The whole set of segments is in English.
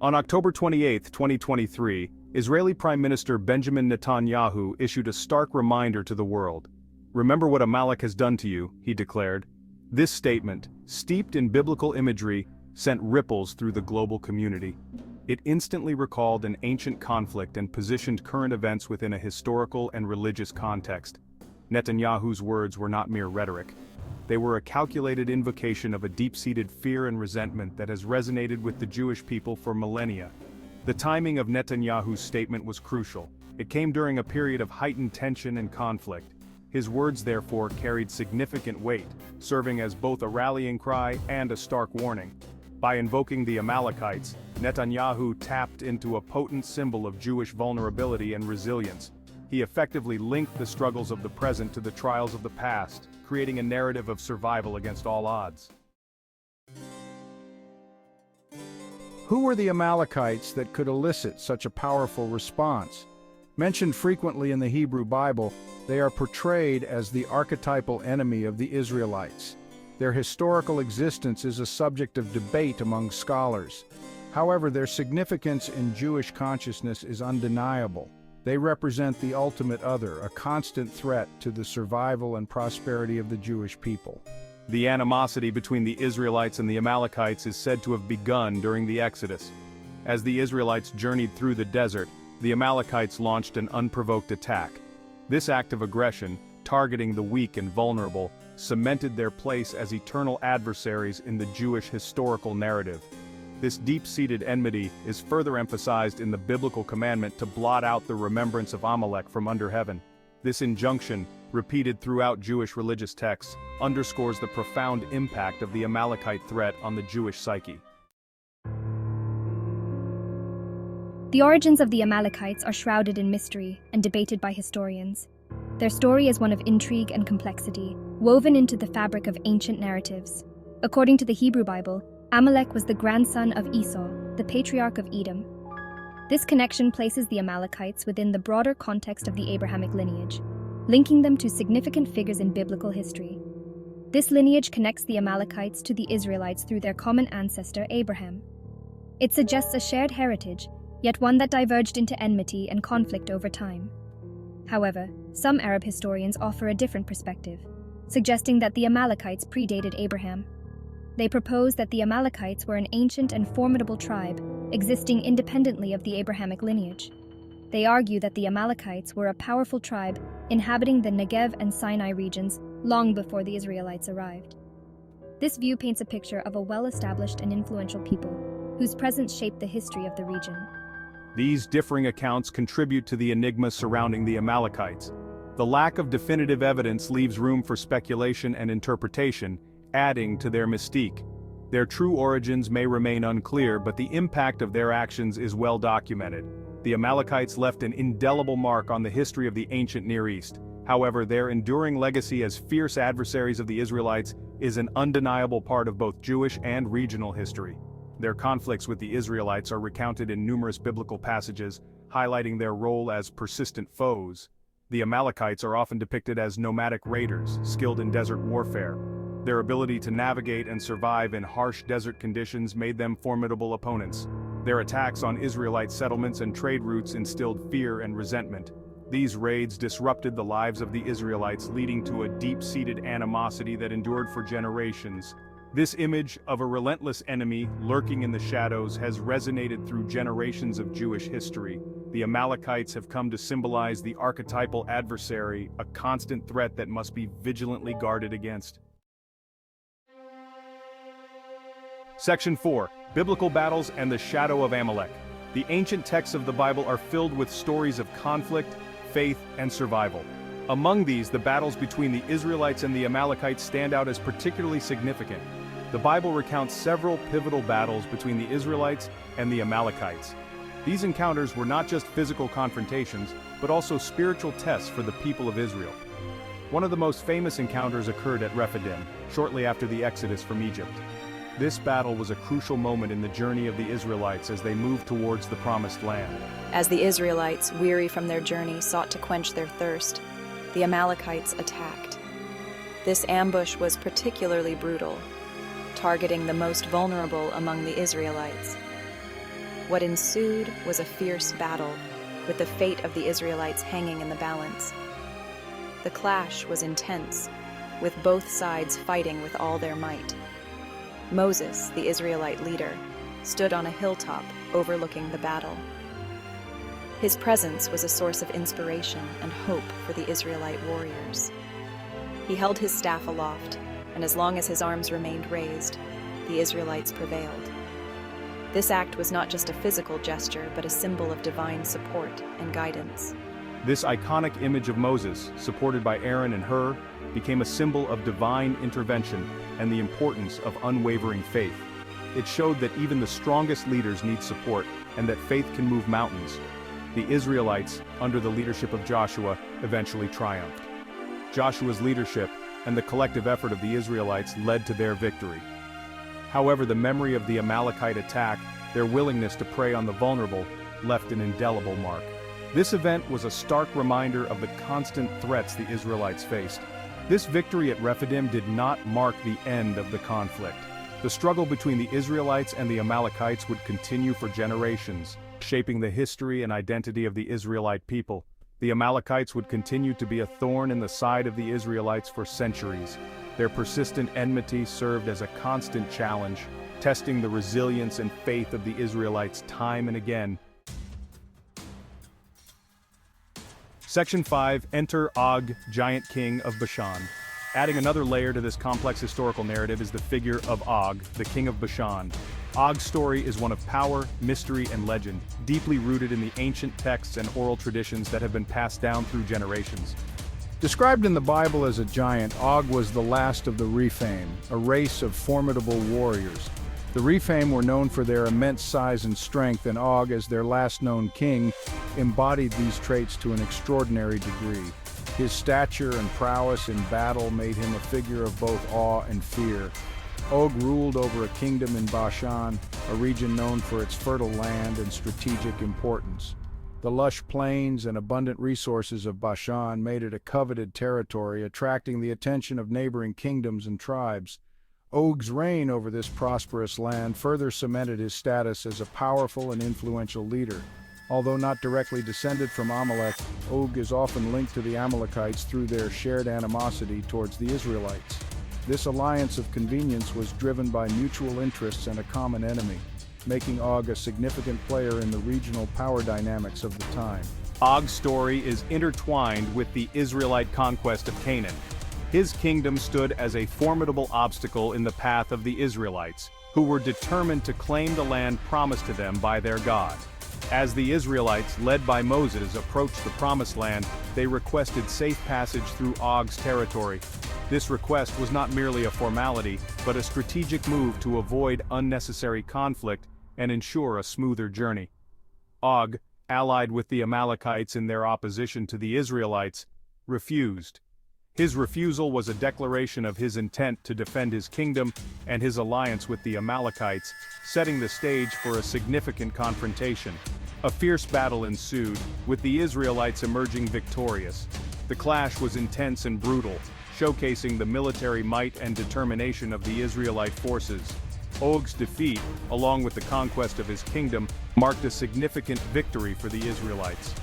On October 28, 2023, Israeli Prime Minister Benjamin Netanyahu issued a stark reminder to the world. "Remember what Amalek has done to you," he declared. This statement, steeped in biblical imagery, sent ripples through the global community. It instantly recalled an ancient conflict and positioned current events within a historical and religious context. Netanyahu's words were not mere rhetoric. They were a calculated invocation of a deep-seated fear and resentment that has resonated with the Jewish people for millennia. The timing of Netanyahu's statement was crucial. It came during a period of heightened tension and conflict. His words therefore carried significant weight, serving as both a rallying cry and a stark warning. By invoking the Amalekites, Netanyahu tapped into a potent symbol of Jewish vulnerability and resilience. He effectively linked the struggles of the present to the trials of the past, creating a narrative of survival against all odds. Who were the Amalekites that could elicit such a powerful response? Mentioned frequently in the Hebrew Bible, they are portrayed as the archetypal enemy of the Israelites. Their historical existence is a subject of debate among scholars. However, their significance in Jewish consciousness is undeniable. They represent the ultimate other, a constant threat to the survival and prosperity of the Jewish people. The animosity between the Israelites and the Amalekites is said to have begun during the Exodus. As the Israelites journeyed through the desert, the Amalekites launched an unprovoked attack. This act of aggression, targeting the weak and vulnerable, cemented their place as eternal adversaries in the Jewish historical narrative. This deep-seated enmity is further emphasized in the biblical commandment to blot out the remembrance of Amalek from under heaven. This injunction, repeated throughout Jewish religious texts, underscores the profound impact of the Amalekite threat on the Jewish psyche. The origins of the Amalekites are shrouded in mystery and debated by historians. Their story is one of intrigue and complexity, woven into the fabric of ancient narratives. According to the Hebrew Bible, Amalek was the grandson of Esau, the patriarch of Edom. This connection places the Amalekites within the broader context of the Abrahamic lineage, linking them to significant figures in biblical history. This lineage connects the Amalekites to the Israelites through their common ancestor Abraham. It suggests a shared heritage, yet one that diverged into enmity and conflict over time. However, some Arab historians offer a different perspective, suggesting that the Amalekites predated Abraham. They propose that the Amalekites were an ancient and formidable tribe, existing independently of the Abrahamic lineage. They argue that the Amalekites were a powerful tribe inhabiting the Negev and Sinai regions long before the Israelites arrived. This view paints a picture of a well-established and influential people, whose presence shaped the history of the region. These differing accounts contribute to the enigma surrounding the Amalekites. The lack of definitive evidence leaves room for speculation and interpretation, adding to their mystique. Their true origins may remain unclear, but the impact of their actions is well documented. The Amalekites left an indelible mark on the history of the ancient Near East. However, their enduring legacy as fierce adversaries of the Israelites is an undeniable part of both Jewish and regional history. Their conflicts with the Israelites are recounted in numerous biblical passages, highlighting their role as persistent foes. The Amalekites are often depicted as nomadic raiders, skilled in desert warfare. Their ability to navigate and survive in harsh desert conditions made them formidable opponents. Their attacks on Israelite settlements and trade routes instilled fear and resentment. These raids disrupted the lives of the Israelites, leading to a deep-seated animosity that endured for generations. This image of a relentless enemy lurking in the shadows has resonated through generations of Jewish history. The Amalekites have come to symbolize the archetypal adversary, a constant threat that must be vigilantly guarded against. Section 4. Biblical Battles and the Shadow of Amalek. The ancient texts of the Bible are filled with stories of conflict, faith, and survival. Among these, the battles between the Israelites and the Amalekites stand out as particularly significant. The Bible recounts several pivotal battles between the Israelites and the Amalekites. These encounters were not just physical confrontations, but also spiritual tests for the people of Israel. One of the most famous encounters occurred at Rephidim, shortly after the Exodus from Egypt. This battle was a crucial moment in the journey of the Israelites as they moved towards the Promised Land. As the Israelites, weary from their journey, sought to quench their thirst, the Amalekites attacked. This ambush was particularly brutal, targeting the most vulnerable among the Israelites. What ensued was a fierce battle, with the fate of the Israelites hanging in the balance. The clash was intense, with both sides fighting with all their might. Moses, the Israelite leader, stood on a hilltop overlooking the battle. His presence was a source of inspiration and hope for the Israelite warriors. He held his staff aloft, and as long as his arms remained raised, the Israelites prevailed. This act was not just a physical gesture, but a symbol of divine support and guidance. This iconic image of Moses, supported by Aaron and Hur, became a symbol of divine intervention and the importance of unwavering faith. It showed that even the strongest leaders need support and that faith can move mountains. The Israelites, under the leadership of Joshua, eventually triumphed. Joshua's leadership and the collective effort of the Israelites led to their victory. However, the memory of the Amalekite attack, their willingness to prey on the vulnerable, left an indelible mark. This event was a stark reminder of the constant threats the Israelites faced. This victory at Rephidim did not mark the end of the conflict. The struggle between the Israelites and the Amalekites would continue for generations, shaping the history and identity of the Israelite people. The Amalekites would continue to be a thorn in the side of the Israelites for centuries. Their persistent enmity served as a constant challenge, testing the resilience and faith of the Israelites time and again. Section 5. Enter Og, giant king of Bashan. Adding another layer to this complex historical narrative is the figure of Og, the king of Bashan. Og's story is one of power, mystery, and legend, deeply rooted in the ancient texts and oral traditions that have been passed down through generations. Described in the Bible as a giant, Og was the last of the Rephaim, a race of formidable warriors. The Rephaim were known for their immense size and strength, and Og, as their last known king, embodied these traits to an extraordinary degree. His stature and prowess in battle made him a figure of both awe and fear. Og ruled over a kingdom in Bashan, a region known for its fertile land and strategic importance. The lush plains and abundant resources of Bashan made it a coveted territory, attracting the attention of neighboring kingdoms and tribes. Og's reign over this prosperous land further cemented his status as a powerful and influential leader. Although not directly descended from Amalek, Og is often linked to the Amalekites through their shared animosity towards the Israelites. This alliance of convenience was driven by mutual interests and a common enemy, making Og a significant player in the regional power dynamics of the time. Og's story is intertwined with the Israelite conquest of Canaan. His kingdom stood as a formidable obstacle in the path of the Israelites, who were determined to claim the land promised to them by their God. As the Israelites, led by Moses, approached the Promised Land, they requested safe passage through Og's territory. This request was not merely a formality, but a strategic move to avoid unnecessary conflict and ensure a smoother journey. Og, allied with the Amalekites in their opposition to the Israelites, refused. His refusal was a declaration of his intent to defend his kingdom and his alliance with the Amalekites, setting the stage for a significant confrontation. A fierce battle ensued, with the Israelites emerging victorious. The clash was intense and brutal, showcasing the military might and determination of the Israelite forces. Og's defeat, along with the conquest of his kingdom, marked a significant victory for the Israelites.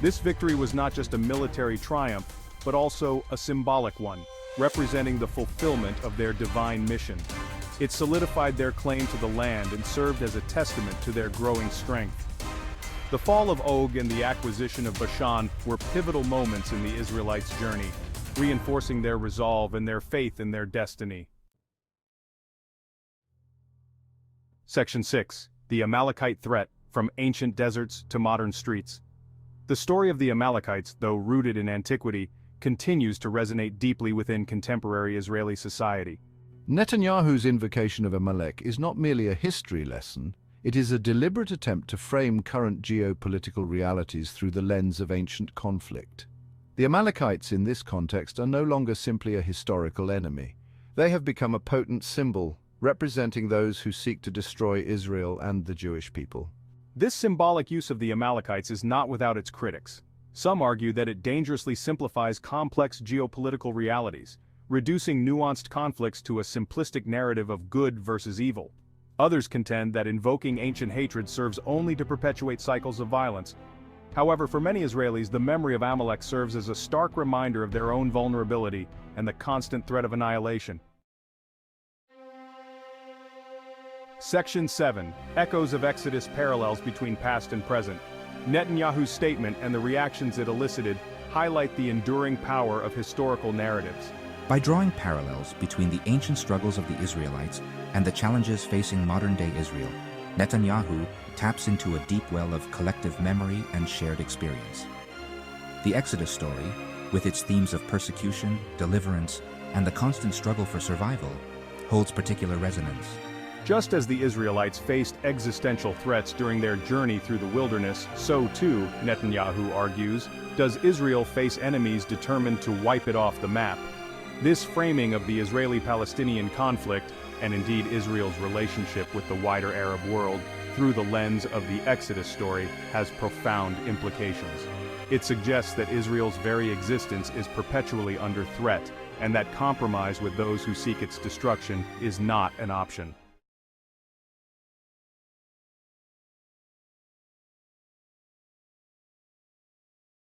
This victory was not just a military triumph, but also a symbolic one, representing the fulfillment of their divine mission. It solidified their claim to the land and served as a testament to their growing strength. The fall of Og and the acquisition of Bashan were pivotal moments in the Israelites' journey, reinforcing their resolve and their faith in their destiny. Section 6. The Amalekite Threat, from Ancient Deserts to Modern Streets. The story of the Amalekites, though rooted in antiquity, continues to resonate deeply within contemporary Israeli society. Netanyahu's invocation of Amalek is not merely a history lesson, it is a deliberate attempt to frame current geopolitical realities through the lens of ancient conflict. The Amalekites in this context are no longer simply a historical enemy. They have become a potent symbol, representing those who seek to destroy Israel and the Jewish people. This symbolic use of the Amalekites is not without its critics. Some argue that it dangerously simplifies complex geopolitical realities, reducing nuanced conflicts to a simplistic narrative of good versus evil. Others contend that invoking ancient hatred serves only to perpetuate cycles of violence. However, for many Israelis, the memory of Amalek serves as a stark reminder of their own vulnerability and the constant threat of annihilation. Section 7. Echoes of Exodus parallels between past and present. Netanyahu's statement and the reactions it elicited highlight the enduring power of historical narratives. By drawing parallels between the ancient struggles of the Israelites and the challenges facing modern-day Israel, Netanyahu taps into a deep well of collective memory and shared experience. The Exodus story, with its themes of persecution, deliverance, and the constant struggle for survival, holds particular resonance. Just as the Israelites faced existential threats during their journey through the wilderness, so too, Netanyahu argues, does Israel face enemies determined to wipe it off the map. This framing of the Israeli-Palestinian conflict, and indeed Israel's relationship with the wider Arab world, through the lens of the Exodus story, has profound implications. It suggests that Israel's very existence is perpetually under threat, and that compromise with those who seek its destruction is not an option.